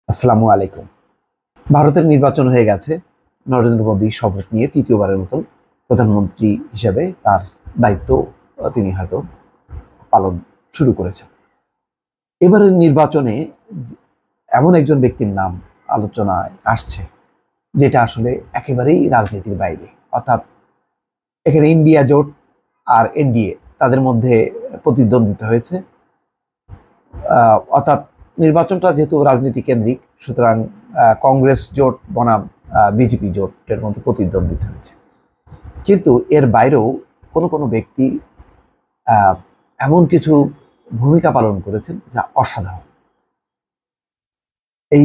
আসসালামু আলাইকুম। ভারতের নির্বাচন হয়ে গেছে। নরেন্দ্র মোদী শপথ নিয়ে তৃতীয়বারের মতন প্রধানমন্ত্রী হিসেবে তার দায়িত্ব তিনি হয়তো পালন শুরু করেছেন। এবারের নির্বাচনে এমন একজন ব্যক্তির নাম আলোচনায় আসছে যেটা আসলে একেবারেই রাজনীতির বাইরে, অর্থাৎ এখানে ইন্ডিয়া জোট আর এনডিএ তাদের মধ্যে প্রতিদ্বন্দ্বিতা হয়েছে। অর্থাৎ নির্বাচনটা যেহেতু রাজনীতি কেন্দ্রিক, সুতরাং কংগ্রেস জোট বনাম বিজেপি জোটের মধ্যে প্রতিদ্বন্দ্বিতা হয়েছে। কিন্তু এর বাইরেও কোনো কোনো ব্যক্তি এমন কিছু ভূমিকা পালন করেছেন যা অসাধারণ।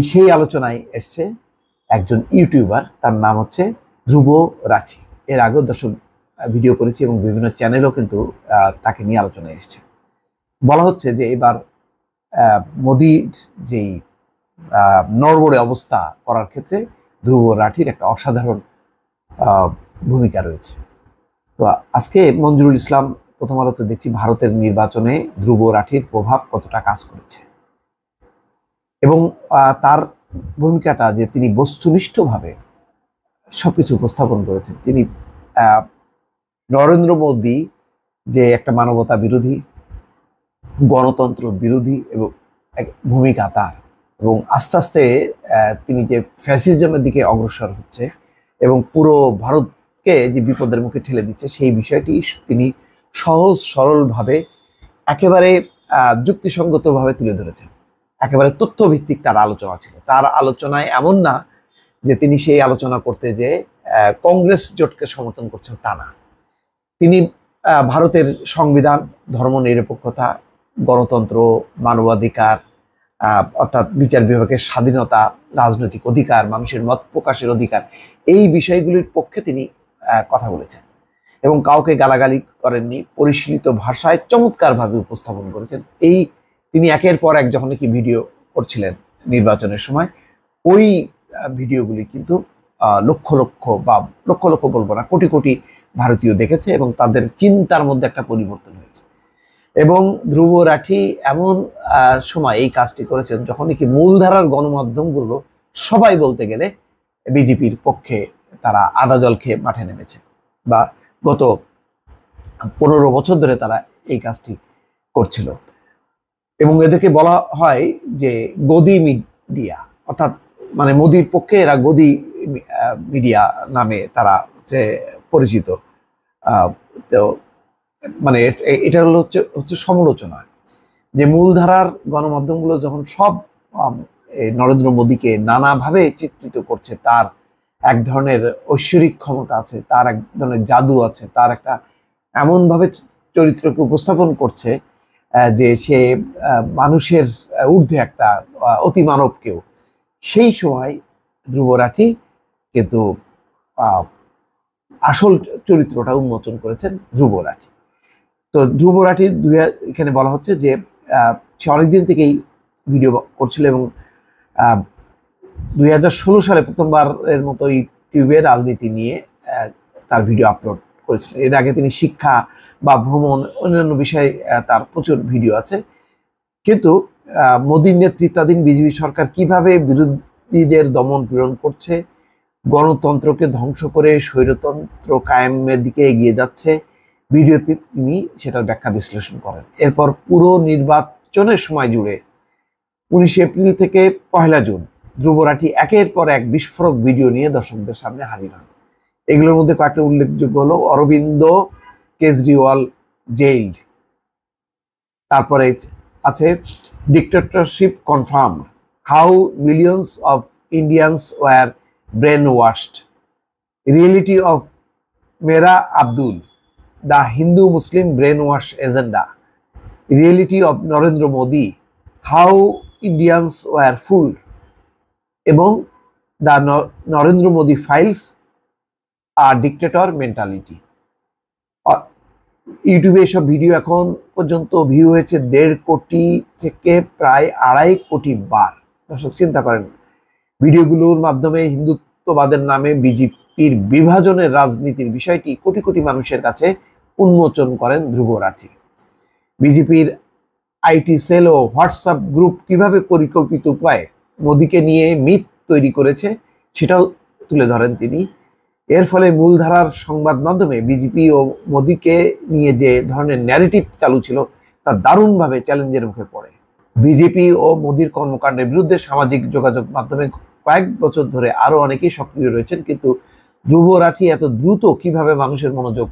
সেই আলোচনায় এসছে একজন ইউটিউবার, তার নাম হচ্ছে ধ্রুব রাঠি। এর আগেও দর্শক ভিডিও করেছি এবং বিভিন্ন চ্যানেলও কিন্তু তাকে নিয়ে আলোচনায় এসছে। বলা হচ্ছে যে এবার মোদির যেই নড়বড়ে অবস্থা করার ক্ষেত্রে ধ্রুব রাঠির একটা অসাধারণ ভূমিকা রয়েছে। তো আজকে মঞ্জুরুল ইসলাম প্রথম আলোতে দেখছি ভারতের নির্বাচনে ধ্রুব রাঠির প্রভাব কতটা কাজ করেছে এবং তার ভূমিকাটা যে তিনি বস্তুনিষ্ঠভাবে সবকিছু উপস্থাপন করেছেন। তিনি নরেন্দ্র মোদী যে একটা মানবতা বিরোধী, গণতন্ত্র বিরোধী এবং এক ভূমিকা তার, এবং আস্তে আস্তে তিনি যে ফ্যাসিজমের দিকে অগ্রসর হচ্ছে এবং পুরো ভারতকে যে বিপদের মুখে ঠেলে দিচ্ছে, সেই বিষয়টি তিনি সহজ সরলভাবে একেবারে যুক্তিসঙ্গতভাবে তুলে ধরেছেন। একেবারে তথ্যভিত্তিক তার আলোচনা ছিল। তার আলোচনায় এমন না যে তিনি সেই আলোচনা করতে যে কংগ্রেস জোটকে সমর্থন করছেন, তা না। তিনি ভারতের সংবিধান, ধর্মনিরপেক্ষতা, গণতন্ত্র, মানবাধিকার, অর্থাৎ বিচার বিভাগের স্বাধীনতা, রাজনৈতিক অধিকার, মানুষের মত প্রকাশের অধিকার, এই বিষয়গুলির পক্ষে তিনি কথা বলেছেন এবং কাউকে গালাগালি করেননি। পরিশীলিত ভাষায় চমৎকারভাবে উপস্থাপন করেছেন। তিনি একের পর এক যখন কি ভিডিও করছিলেন নির্বাচনের সময়, ওই ভিডিওগুলি কিন্তু লক্ষ লক্ষ বলবো না, কোটি কোটি ভারতীয় দেখেছে এবং তাদের চিন্তার মধ্যে একটা পরিবর্তন হয়েছে। এবং ধ্রুব রাঠি এমন সময় এই কাজটি করেছেন যখন কি মূলধারার গণমাধ্যমগুলো সবাই বলতে গেলে বিজেপির পক্ষে তারা আদা জল খেয়ে মাঠে নেমেছে, বা গত 15 বছর ধরে তারা এই কাজটি করছিল। এবং এদেরকে বলা হয় যে গদি মিডিয়া, অর্থাৎ মানে মোদির পক্ষে এরা গদি মিডিয়া নামে তারা হচ্ছে পরিচিত। তো মানে এটা হচ্ছে সমালোচনা, যে মূলধারার গণমাধ্যমগুলো যখন সব নরেন্দ্র মোদীকে নানাভাবে চিত্রিত করছে, তার এক ধরনের ঐশ্বরিক ক্ষমতা আছে, তার এক ধরনের জাদু আছে, তার একটা এমনভাবে চরিত্রকে উপস্থাপন করছে যে সে মানুষের ঊর্ধ্বে একটা অতিমানব কেউ। সেই সময় ধ্রুব রাঠি কিন্তু আসল চরিত্রটা উন্মোচন করেছেন ধ্রুব রাঠি। তো ধ্রুব রাঠি এখানে বলা হচ্ছে যে সে অনেকদিন থেকেই ভিডিও করছিল এবং 2016 সালে প্রথমবারের মতো ইউটিউবে রাজনীতি নিয়ে তার ভিডিও আপলোড করেছিলেন। এর আগে তিনি শিক্ষা বা ভ্রমণ, অন্যান্য বিষয়ে তার প্রচুর ভিডিও আছে। কিন্তু মোদীর নেতৃত্বাধীন বিজেপি সরকার কিভাবে বিরোধীদের দমন পীড়ন করছে, গণতন্ত্রকে ধ্বংস করে স্বৈরতন্ত্র কায়েমের দিকে এগিয়ে যাচ্ছে, ভিডিওতে তিনি সেটার ব্যাখ্যা বিশ্লেষণ করেন। এরপর পুরো নির্বাচনের সময় জুড়ে 19 এপ্রিল থেকে 1 জুন ধ্রুব রাঠি একের পর এক বিস্ফোরক ভিডিও নিয়ে দর্শকদের সামনে হাজির হন। এগুলোর মধ্যে কয়েকটা উল্লেখযোগ্য হলো অরবিন্দ কেজরিওয়াল জেইলড, তারপরে আছে dictatorship confirmed, how millions of Indians were brain washed, reality of মেরা Abdul, the Hindu Muslim brain wash agenda, reality of Narendra Modi, how Indians were fooled, এবং the Narendra Modi files a dictator mentality. ইউটিউবে এসব ভিডিও এখন পর্যন্ত ভিউ হয়েছে 1.5 কোটি থেকে প্রায় 2.5 কোটি বার। দর্শক চিন্তা করেন, ভিডিওগুলোর মাধ্যমে হিন্দুত্ববাদের নামে বিজেপির বিভাজনের রাজনীতির বিষয়টি কোটি কোটি মানুষের কাছে উন্মোচন করেন ধ্রুব রাঠি। বিজেপির আইটি সেল ও হোয়াটসঅ্যাপ গ্রুপ কিভাবে পরিকল্পিত উপায়ে মোদিকে নিয়ে মিথ তৈরি করেছে সেটাও তুলে ধরেন তিনি। এর ফলে মূলধারার সংবাদ মাধ্যমে বিজেপি ও মোদিকে নিয়ে যে ধরনের ন্যারেটিভ চালু ছিল তা দারুণভাবে চ্যালেঞ্জের মুখে পড়ে। বিজেপি ও মোদির কর্মকাণ্ডের বিরুদ্ধে সামাজিক যোগাযোগ মাধ্যমে কয়েক বছর ধরে আরো অনেকেই সক্রিয় রয়েছেন, কিন্তু ধ্রুব রাঠি এত দ্রুত কিভাবে মানুষের মনোযোগ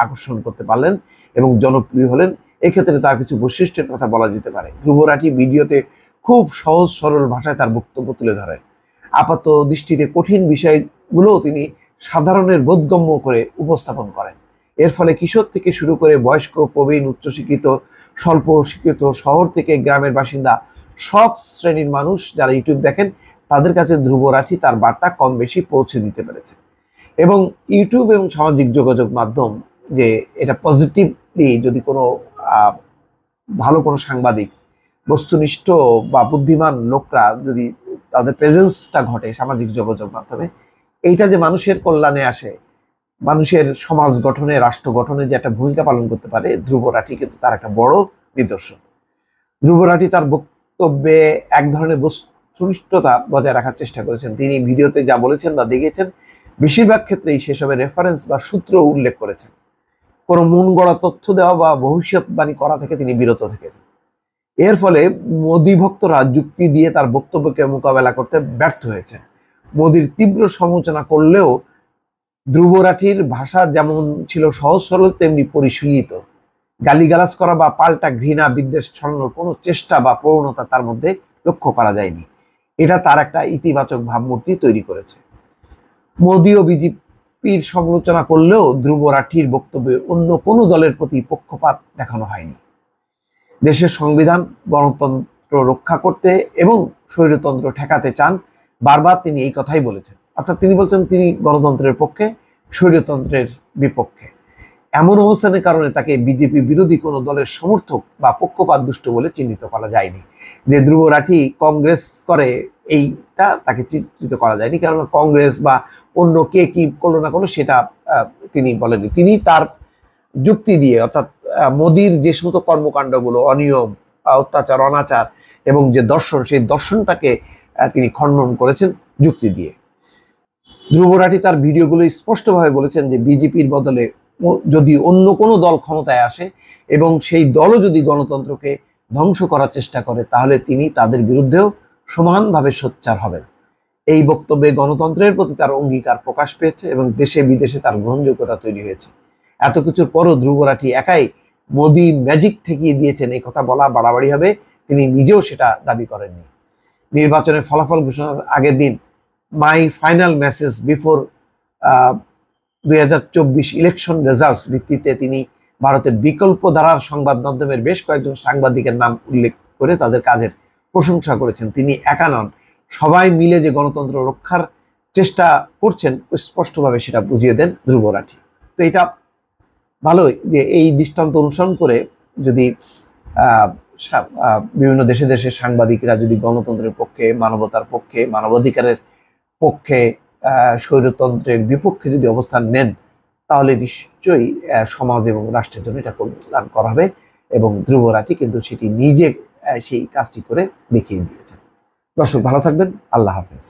আকর্ষণ করতে পারলেন এবং জনপ্রিয় হলেন, এক্ষেত্রে তার কিছু বৈশিষ্ট্যের কথা বলা যেতে পারে। ধ্রুব রাঠি ভিডিওতে খুব সহজ সরল ভাষায় তার বক্তব্য তুলে ধরেন। আপাত দৃষ্টিতে কঠিন বিষয়গুলোও তিনি সাধারণের বোধগম্য করে উপস্থাপন করেন। এর ফলে কিশোর থেকে শুরু করে বয়স্ক, প্রবীণ, উচ্চশিক্ষিত, স্বল্প শিক্ষিত, শহর থেকে গ্রামের বাসিন্দা সব শ্রেণীর মানুষ যারা ইউটিউব দেখেন তাদের কাছে ধ্রুব রাঠি তার বার্তা কম বেশি পৌঁছে দিতে পেরেছেন। এবং ইউটিউব এবং সামাজিক যোগাযোগ মাধ্যম যে এটা পজিটিভলি যদি কোনো ভালো কোনো সাংবাদিক, বস্তুনিষ্ঠ বা বুদ্ধিমান লোকরা যদি তাদের প্রেজেন্সটা ঘটে সামাজিক যোগাযোগ মাধ্যমে, এইটা যে মানুষের কল্যাণে আসে, মানুষের সমাজ গঠনে, রাষ্ট্র গঠনে যে একটা ভূমিকা পালন করতে পারে, ধ্রুব রাঠি কিন্তু তার একটা বড় নিদর্শন। ধ্রুব রাঠি তার বক্তব্যে এক ধরনের বস্তুনিষ্ঠতা বজায় রাখার চেষ্টা করেছেন। তিনি ভিডিওতে যা বলেছেন বা দেখিয়েছেন বেশিরভাগ ক্ষেত্রেই সেসবের রেফারেন্স বা সূত্র উল্লেখ করেছেন। কোনো মন গড়া তথ্য দেওয়া বা ভবিষ্যৎবাণী করা থেকে তিনি বিরত থেকেছেন। এর ফলে মোদি ভক্তরা যুক্তি দিয়ে তার বক্তব্যকে মোকাবেলা করতে ব্যর্থ হয়েছেন। মোদির তীব্র সমালোচনা করলেও ধ্রুব রাঠির ভাষা যেমন ছিল সহজ সরল, তেমনি পরিশীলিত। গালিগালাজ করা বা পাল্টা ঘৃণা বিদ্বেষ ছড়ানোর কোনো চেষ্টা বা প্রবণতা তার মধ্যে লক্ষ্য করা যায়নি। এটা তার একটা ইতিবাচক ভাবমূর্তি তৈরি করেছে। মোদি ও বিজেপির সমালোচনা করলেও ধ্রুব রাঠির বক্তব্যে অন্য কোনো দলের প্রতি পক্ষপাত দেখানো হয়নি। দেশের সংবিধান, গণতন্ত্র রক্ষা করতে এবং স্বৈরতন্ত্র ঠেকাতে চান, বারবার তিনি এই কথাই বলেছেন। অর্থাৎ তিনি বলছেন তিনি গণতন্ত্রের পক্ষে, স্বৈরতন্ত্রের বিপক্ষে। এমন অবস্থানের কারণে তাকে বিজেপি বিরোধী কোনো দলের সমর্থক বা পক্ষপাত দুষ্ট বলে চিহ্নিত করা যায়নি। যে ধ্রুব রাঠি কংগ্রেস করে এইটা তাকে চিহ্নিত করা যায়নি, কারণ কংগ্রেস বা অন্য কে কি করলো না করলো সেটা তিনি বলেননি। তিনি তার যুক্তি দিয়ে, অর্থাৎ মোদির যে সমস্ত কর্মকাণ্ডগুলো, অনিয়ম, অত্যাচার, অনাচার এবং যে দর্শন, সেই দর্শনটাকে তিনি খণ্ডন করেছেন যুক্তি দিয়ে। ধ্রুব রাঠি তার ভিডিওগুলো স্পষ্টভাবে বলেছেন যে বিজেপির বদলে যদি অন্য কোনো দল ক্ষমতায় আসে এবং সেই দলও যদি গণতন্ত্রকে ধ্বংস করার চেষ্টা করে, তাহলে তিনি তাদের বিরুদ্ধেও সমানভাবে সোচ্চার হবেন। এই বক্তব্যে গণতন্ত্রের প্রতি তার অঙ্গীকার প্রকাশ পেয়েছে এবং দেশে বিদেশে তার গ্রহণযোগ্যতা তৈরি হয়েছে। এত কিছুর পরও ধ্রুব রাঠি একাই মোদি ম্যাজিক ঠেকিয়ে দিয়েছেন, এই কথা বলা বাড়াবাড়ি হবে। তিনি নিজেও সেটা দাবি করেননি। নির্বাচনের ফলাফল ঘোষণার আগের দিন my final message before 2024 election results ভিত্তিতে তিনি ভারতের বিকল্প ধারার সংবাদ মাধ্যমের বেশ কয়েকজন সাংবাদিকের নাম উল্লেখ করে তাদের কাজের প্রশংসা করেছেন। তিনি একা নন, সবাই মিলে যে গণতন্ত্র রক্ষার চেষ্টা করছেন স্পষ্টভাবে সেটা বুঝিয়ে দেন ধ্রুব রাঠি। তো এটা ভালোই যে এই দৃষ্টান্ত অনুসরণ করে যদি বিভিন্ন দেশে দেশে সাংবাদিকরা যদি গণতন্ত্রের পক্ষে, মানবতার পক্ষে, মানবাধিকারের পক্ষে, স্বৈরতন্ত্রের বিপক্ষে যদি অবস্থান নেন, তাহলে নিশ্চয়ই সমাজ এবং রাষ্ট্রের জন্য এটা কল্যাণ করা হবে। এবং ধ্রুব রাঠি কিন্তু সেটি নিজে সেই কাজটি করে দেখিয়ে দিয়েছেন। দর্শক ভালো থাকবেন, আল্লাহ হাফেজ।